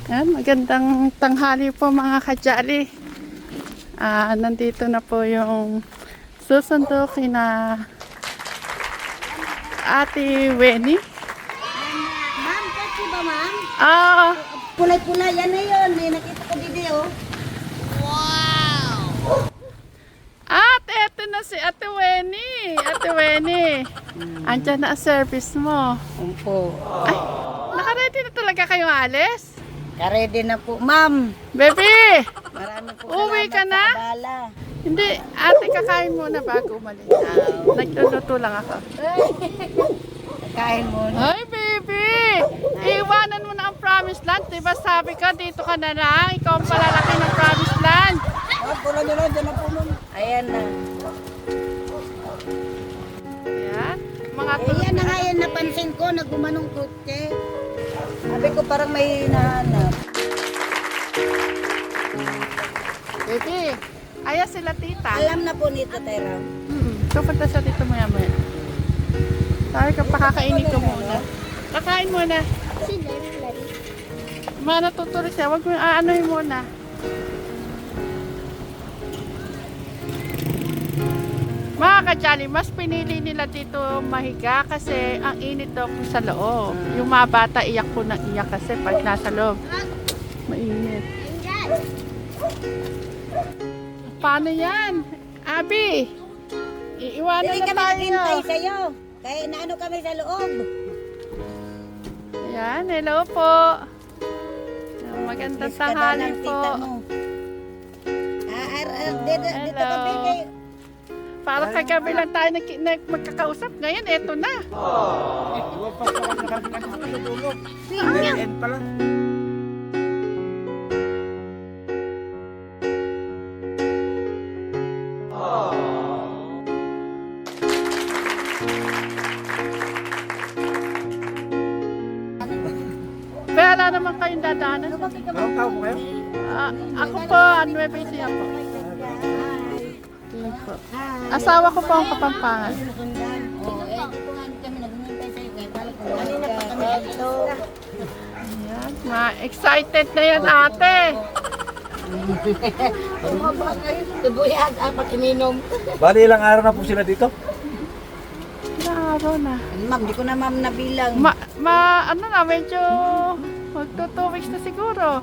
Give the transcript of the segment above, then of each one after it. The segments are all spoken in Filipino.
Yan, magandang tanghali po mga kajali. Nandito na po yung susundo kina Ate Weni. Ma'am, kasi ba ma'am? Ah, Pulay-pulay, yan na yun. May nakita ko video. at eto na si Ate Weni. Ate Weni, andyan na ang service mo. Opo. Ay, nakaready na talaga kayo alis? Karedy na po, ma'am. Baby, Marami po uwi ka salamat na? sa abala. Hindi, ate kakain muna bago umalis. Nagluluto lang ako. Kain mo. Ay, baby! Iwanan mo na ang promised land. Diba sabi ka, dito ka na lang. Ikaw ang palalaki ng promised land. Pula nyo lang, dyan na po nun. Ayan na. Yan. Mga Ayan na nga yan, napansin ko, nagumanong kutse. Sabi ko parang may hinahanap. Baby, ayan sila tita. Alam na po ni Tatera. Pupunta siya dito maya maya. Sabi ka, pakakainin ko muna. Kakain muna. Mga natutuloy siya. Huwag mo aanohin muna. Mga kajali, mas pinili nila dito mahiga kasi ang init daw po sa loob. Yung mga bata iyak po ng iyak kasi pag nasa loob, mainit. Paano yan? Abi, iiwanan Hindi na kami tayo. naghintay sa'yo. Kaya naano kami sa loob. Ayan, hello po. Magandang Miss ka daw tanghali ng po. tita mo. Dito Hello. kami kayo. Parang kagabi lang tayo magkakausap. Ngayon, eto na. Kaya wala naman kayong dadaanan. Anong tao po kayo? Ako po, Nueva Ecija po. Yun po. Asawa ko po ang Kapampangan. Dito nga kami naghintay sa'yo. Kaya pala kung kanina pa kami dito. Ayan, excited na yan ate. Tubuyag, apat iminom. Bali ilang araw na po sila dito? Naaraw na. Ma'am, di ko na ma'am nabilang. Ano na, medyo magto 2 weeks na siguro.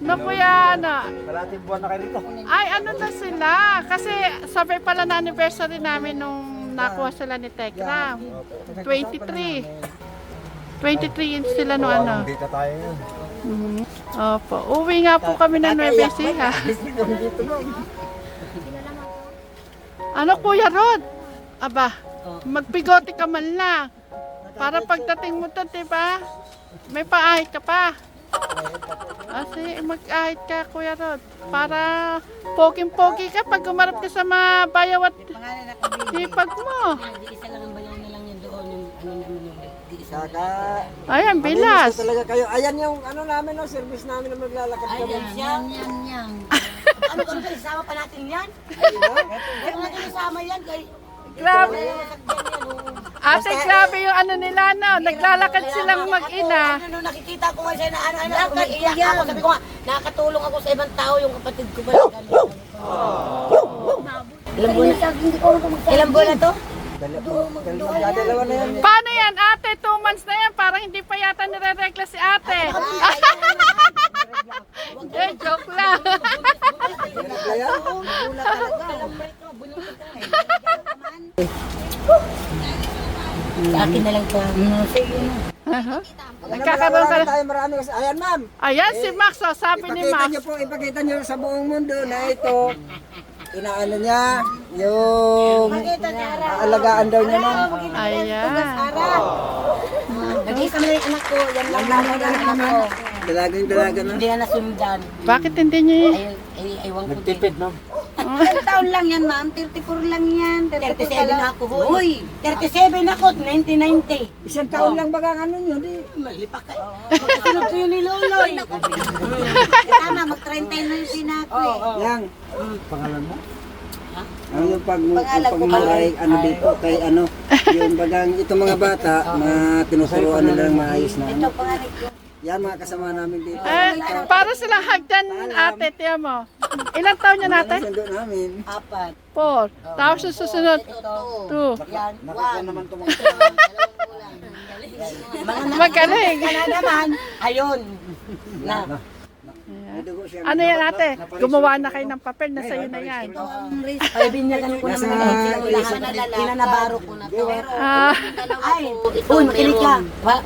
No kuya, ano. Kalating buwan na kayo dito. Ay, ano na sila. Kasi sabay pala na anniversary namin nung nakuha sila ni Tekram. 23. 23 yun sila no ano. Dito tayo yun. Opo. Uwi nga po kami ng Nueva Ecija. Ano kuya Rod? Aba, magbigote ka man lang. Para pagdating mo to, diba? May paahit ka pa. Kasi mag-ahit ka, Kuya Rod. Para poking-pogi ka pag umarap ka sa mga bayawat hipag mo. Isa lang ang bayaw na lang yun doon. Yung ano naman yung di isa. Ayan, bilas. Talaga kayo. Ayan yung ano namin, no, service namin na maglalakad kami. Yan. Ano kami kayo, isama pa natin yan? Kaya nga kayo isama yan. Grabe. Ate, grabe yung ano nila, no? Naglalakad silang mag-ina. Ano, nakikita ko nga siya na ano, umiiyak ako. Sabi ko nga, nakakatulong ako sa ibang tao yung kapatid ko ba. Ilang buwan na to? Dalawa na yan. Paano yan, ate? 2 months na yan. Parang hindi pa yata nire-regla si ate. Joke lang. Kaya, Sa akin na lang to. Nagkakaroon ka na. tayo marami kasi. Ayan, ma'am. Ayan si Max, oh, sabi ni Ipakita Max. niyo po, ipakita niyo sa buong mundo na ito. Inaano niya, yung aalagaan daw niya, ma'am. Ayan. Nag-isa na yung anak ko. Yan lang naman ang anak ko. Dalagang na. Hindi na nasundan. Bakit hindi niyo Aywan ko din. Nagtipid, no? Ilang taon lang yan, ma'am? 34 lang yan. 37 na ako. Uy! 37 ako, 1990. Isang taon lang bagang ano nyo, di. Malipak ka. Magkasunod ko yun ni Loloy. Tama, mag-39 na yung sinako eh. Yang, Pangalan mo? ano yung Pangalan ko pagmuray, ano dito, kay ano, yung bagang itong mga bata, tinuturuan nila ng maayos na ano. Ito pangalan ko. Yan mga kasama namin dito. Para silang hagdan, ate, tiyan mo. Ilang taon niya natin? Sundo namin. 4. 4. Tapos yung susunod, 2. Yan, Nakakuha naman ito mga Magaling. na naman. Ayun. Na. May dugo siya. Ano yan ate? Gumawa na kayo ng papel, nasa iyo na yan. Ay, binyagan ko naman lahat. Inanabaro ko na to. Ah, Ay, uy, makinig ka.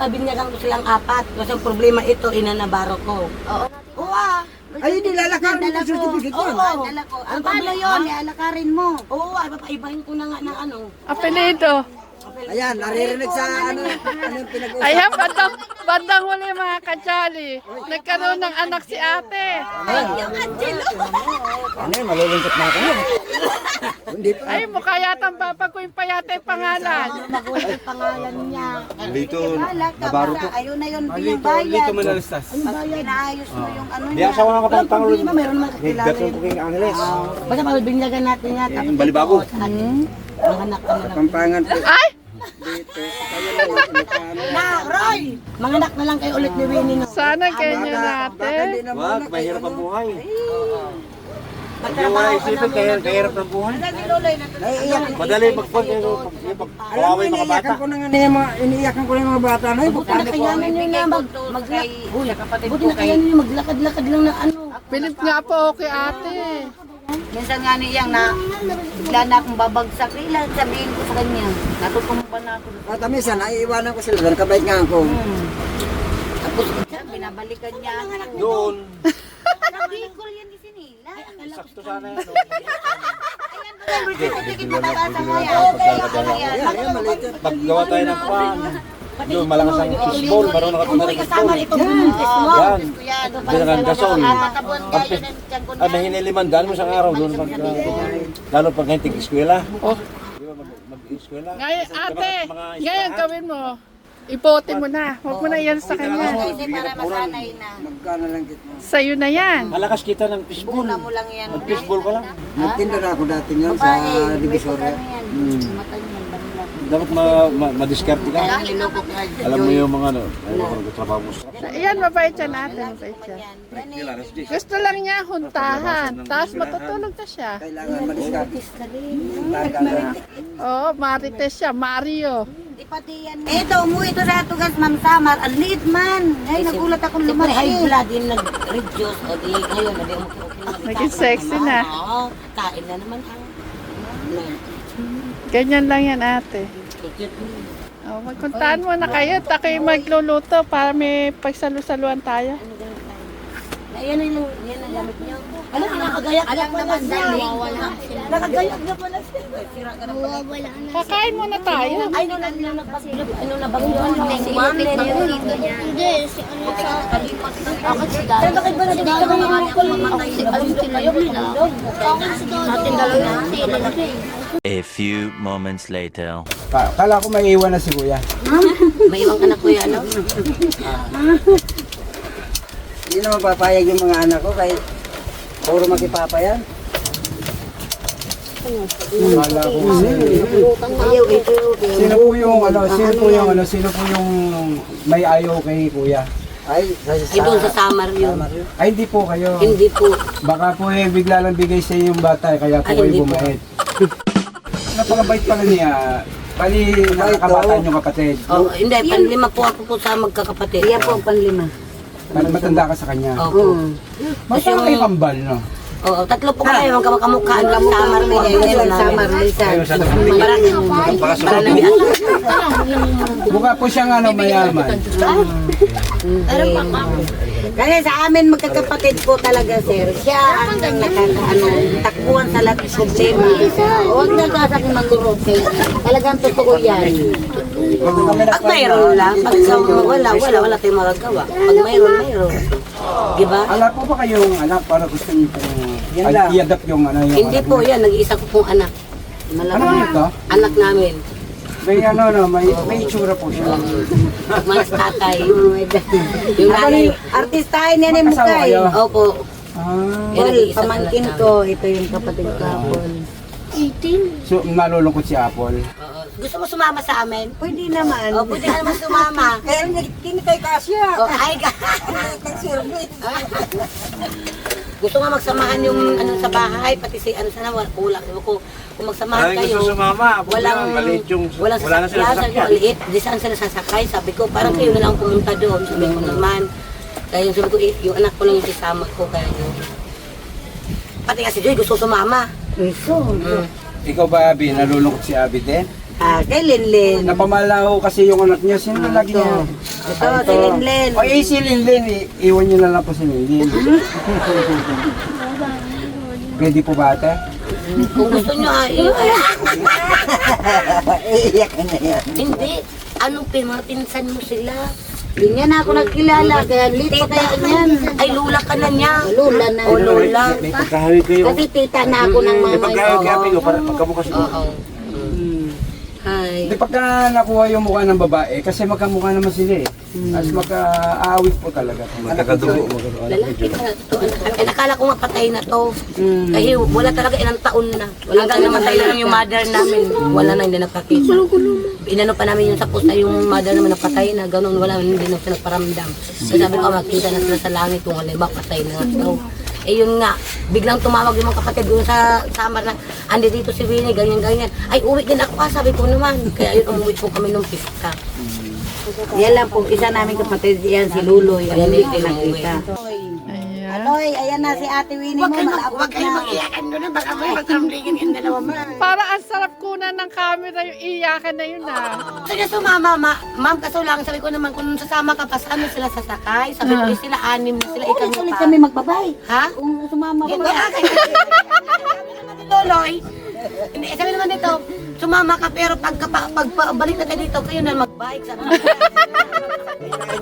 Binyagan ko silang 4. Kasi ang problema ito, inanabaro ko. Oo. Oo. Ay, nilalakarin mo yung certificate Oo, yan. dala ko. Ang paano yun? Ialakarin mo. Oo, ay papaibahin ko na nga ng ano. apelido. Ayan, naririnig sa ano yung pinag-uusapan. Ayan, bandang huli mga kajali. Nagkaroon ng anak si ate. Ano yun, malulungkot na ako. Hindi pa. Ay, mukha yata ang babaguhin pa yata yung pangalan. Magulit yung pangalan niya. Dito, Nabaro ko. Ayun na yun, yung bayad. Manalistas. Pag pinaayos mo yung ano Di niya. ako sa mga Walang kapatang problema, meron naman kakilala Gatong yun. ko kay Angeles. Basta pabinyagan natin yan. Tapos Balibago. ang anak ka na lang. Pampangan po Ay! dito. Kayo lang yung Ilocano. Na, Roy! Mga anak na lang kayo ulit ni Winnie. No? Sana ganyan Baka di ate. na Wag, muna mahirap ang buhay. Hindi mo Magtrabaho ka isipin, na kahirap ng buhay. Naiiyak. Madali magpon, yung Alam mo, pagkawaway mga bata. iniiyakan ko na nga iniiyakan ko na yung mga bata. Ay, Buti na kayanan nyo na buti na kayanan nyo maglakad-lakad lang na ano. Bilib nga po kay ate. Minsan nga niyang na bigla na akong babagsak. Kailan sabihin ko sa kanya. Natutumba na ako. At minsan, naiiwanan ko sila doon. Kabait nga ako. Tapos binabalikan niya. Doon, Bicol yan di sinila. sakto sana yan. Sige, mababasa mo yan. Yan, maliit yan. Paggawa tayo ng pan, doon malakas ang fishball, marunong ka Kung na may ng kasama fishball. ito, buntis mo. Yan. Yan. Binagan gasol. Matabuan kayo ng tiyan ko Ah, mahinilimang daan mo sa araw doon pag lalo pag ngayon tig-eskwela. Oh. Di ba mag-eskwela? Ngayon ate, ngayon gawin mo. Ibote mo na. Huwag mo na yan sa kanya. Kasi para masanay na. Magkano lang kita. Sa'yo na yan. Malakas kita ng fishball. Una mo lang yan. Mag-fishball ka lang. Nagtinda na ako dati yun sa Divisoria. Mata niyan, banila. Dapat ma-discarte ka. Niloko ka. Alam mo yung mga ano, ay mga nagtatrabaho mo. Ayan, mabait yan ate. Mabait yan. Gusto lang niya huntahan. Tapos matutulog na siya. Kailangan madiskarte. Oo, Marites siya. Mario. Di pati yan. Ito, umuwi ito sa tugas, Ma'am Samar. Ang liit man. Ay, nagulat akong lumaki. High blood yung nag-reduce. O di, ngayon, nadi Naging sexy na. Oo, kain na naman ang. Ganyan lang yan ate. Oh, magkuntaan mo na kayo. Tako'y magluluto para may pagsalu-saluan tayo. Ayan na yung, yan ang gamit niyo. Alam, nakagayak na pala siya. Nakagayak na pala siya. Sira ka na pala. Kakain muna tayo. Ay, no, nabagyo. Ano, nabagyo. Hindi, si ano sa kalipas na. Pero bakit ba nagdito ka mga mamatay? Alundok kayo, pinalundok. Atin dalawa sila. A few moments later. Kala ko may iwan na si Kuya. May ibang anak ko yan, ano? Hindi naman papayag yung mga anak ko kahit puro makipapa yan. Kala ko Ayaw, ito. sino po yung may ayaw kay Kuya? Ay, Doon sa Samar yun. Ay, hindi po kayo. Hindi po. Baka po bigla lang bigay sa yung bata, kaya po Ay, kayo hindi po. bumait. Napakabait pala niya. Bali, nakakabata yung kapatid. Oh, hindi, panlima po ako po sa magkakapatid. Iyan po ang panlima. Matanda ka sa kanya. Opo. Masama kayo kambal, no? Oo, tatlo po kayo, magkamukhaan lang Samar po. Ayun, Samar, Lisan. Mukha po siyang mayaman. Kasi sa amin magkakapatid po talaga, sir. Siya ang takbuhan sa lahat ng problema. Huwag na kasakin mag-rotate. Talagang totoo yan. Pag mayroon lang, pag wala tayong magagawa. Pag mayroon. Diba? Ala po ba kayong anak para gusto niyo pong i-adapt yung yung Hindi anak po niyo? yan, nag-iisa ko pong anak. Ano ito? Anak namin. May may itsura po siya. Malas tatay. Yung nanay. Artistahin yan yung Magkasama mukha eh. kayo? Opo. Ah, Pamangkin ko, ito yung kapatid ko. 18. so nalulungkot si Apple. Oo, Gusto mo sumama sa amin? Pwede naman. O, pwede ka naman sumama. Kaya hindi tayo kasya. O, ay ka. Nag-service. Gusto nga magsamahan yung ano sa bahay, pati si ano sana, kulang. Kung magsamahan Ay, kayo, gusto sumama. walang, Maliit yung, walang wala na sila sasakyan, sasakyan. maliit. Di saan sila sasakay? Sabi ko, parang kayo na lang pumunta doon. Sabi ko naman. Kaya yung sabi ko, yung anak ko lang yung kasama ko. Kaya yun. Pati nga si Joy, gusto sumama. Gusto. Ikaw ba, Abi, nalulungkot si Abi din? Kay Linlin. Napamalaho kasi yung anak niya. Sino lagi niya? Ito, si Linlin. O, si Linlin. Iwan niyo na lang po si Linlin. Pwede po ba, ate? Kung gusto nyo, Iiyak na yan. hindi. Anong mga pinsan mo sila? Hindi na ako nagkilala, kaya late pa kaya niyan. Ay, lula ka na niya. Lula na. O, lula. May pagkahawig kayo. Kasi tita na ako ng May mama. pagkahawig kayo, Ate, para magkamukha siguro. Oo. Hi. Di pagka nakuha yung mukha ng babae, kasi magkamukha naman sila eh. As magka-aawit po talaga. Magkakadugo. Lalaki pa to. Nakala ko nga patay na to. Kasi wala talaga ilang taon na. Hanggang namatay lang yung mother namin. Wala na, hindi nakakita. Inano pa namin yung sa pusa, yung mother namin napatay na. Ganun, wala, hindi na sila nagparamdam. So sabi ko, magkita na sila sa langit kung halimbawa patay na nga to. Eh yun nga, biglang tumawag yung mga kapatid doon sa Samar na, andi dito si Winnie, ganyan-ganyan. Ay, uwi din ako, sabi ko naman. Kaya yun, umuwi po kami nung pista. Yan lang po, isa namin kapatid, yan si Luloy. Kaya Yan hindi nakita. Ayan. Aloy, ayan na si Ate Winnie mo, malapit na. mag-iyakan doon, baka may magkaramligin yung dalawa mo. Para ang sarap kunan ng camera yung iyakan na yun Sige, sumama, ma'am, kaso lang, sabi ko naman, kung sasama ka pa, saan sila sasakay? Sabi ko, sila, anim na sila, ikaw Ulit pa. kami magbabay. Ha? Kung sumama Hindi, ka. Loloy. Hindi, sabi naman dito, sumama ka pero pagbalik na tayo dito, kayo na mag-bike. Sabi ko.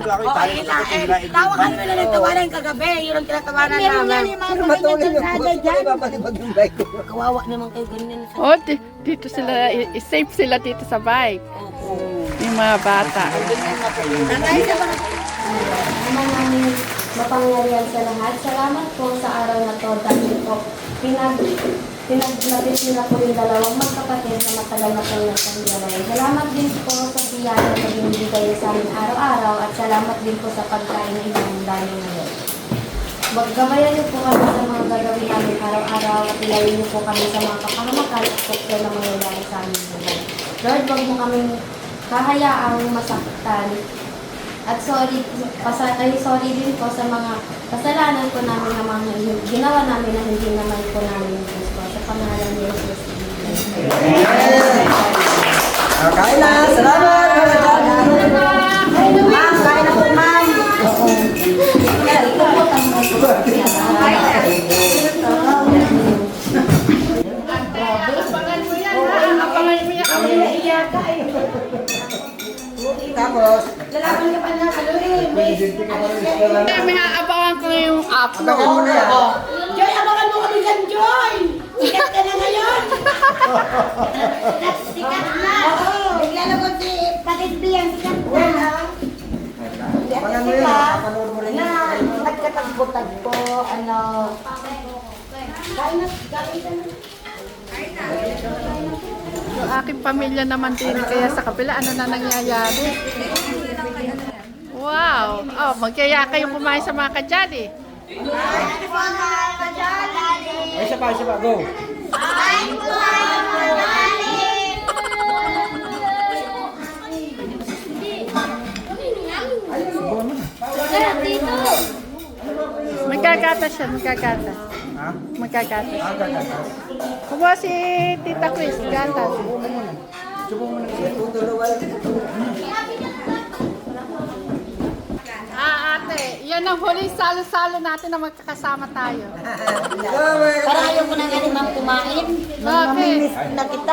Tawa ka naman na nagtawanan kagabi, yun ang tinatawanan namin. Pero matuloy yung puso. Ibabalibag yung bike ko. Kawawa naman kayo ganyan. Oh, dito sila, safe sila dito sa bike. Yung mga bata. Naman namin mapangyarihan sa lahat. Salamat po sa araw na to dahil po pinaglapit nila po yung dalawang magkapatid na matagal na po nagkandalay. Salamat din po sa biyaya na binibigay sa amin araw-araw at salamat din po sa pagkain na inyong dahil ngayon. Gabayan niyo po kami sa mga gagawin namin araw-araw at ilayin niyo po kami sa mga kapahamakan at pokso na mangyayari sa amin buhay. Lord, wag mo kaming hahayaang masaktan. At sorry din po sa mga kasalanan po namin na mga ginawa namin na hindi naman po namin gusto. Sa pangalan ni Jesus. Kain na. Salamat. Ma'am, kain na po, ma'am. Abangan mo yan, ha? Abangan mo yan. Kami naiiyaka eh. Tapos, Lalaban ka pa na, May aabangan ko yung upload. Abangan mo na yan. Joy, abangan mo kami dyan, Joy! Sikat ka na ngayon! Sikat na! Naglalagod si Patid Bian, sikat na. abangan mo yun. Papanood mo rin. At katagputag po, ano. Yung aking pamilya naman din, kaya sa kapila, ano na nangyayari? Wow! Oh, magkaya kayo kumain sa mga kadyali. Ay, isa pa, go. Magkagatas siya, magkagatas. Ha? Magkagatas. Gatas. Kumuha si Tita Chris, gatas. Ate, yan ang huling salo-salo natin na magkakasama tayo. Para ayaw ko na nga ma'am kumain. Bakit? Na kita.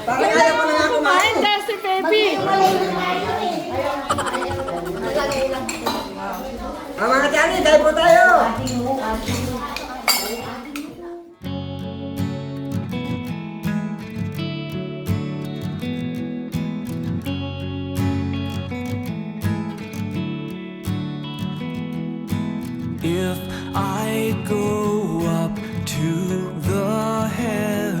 Parang ayaw mo na nga kumain. Dahil si baby. Mga katiani, tayo po tayo. If I go up to the heavens,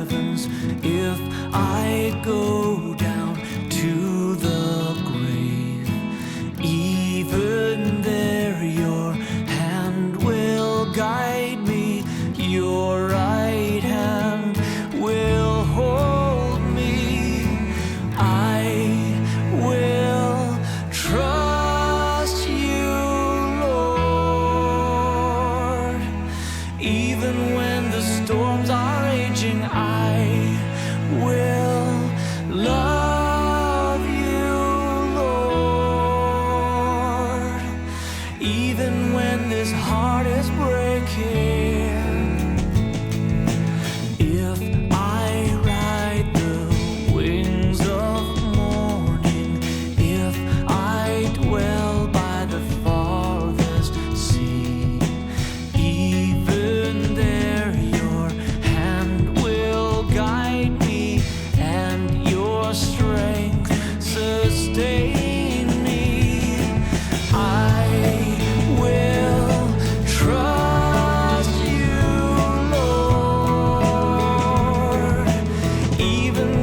even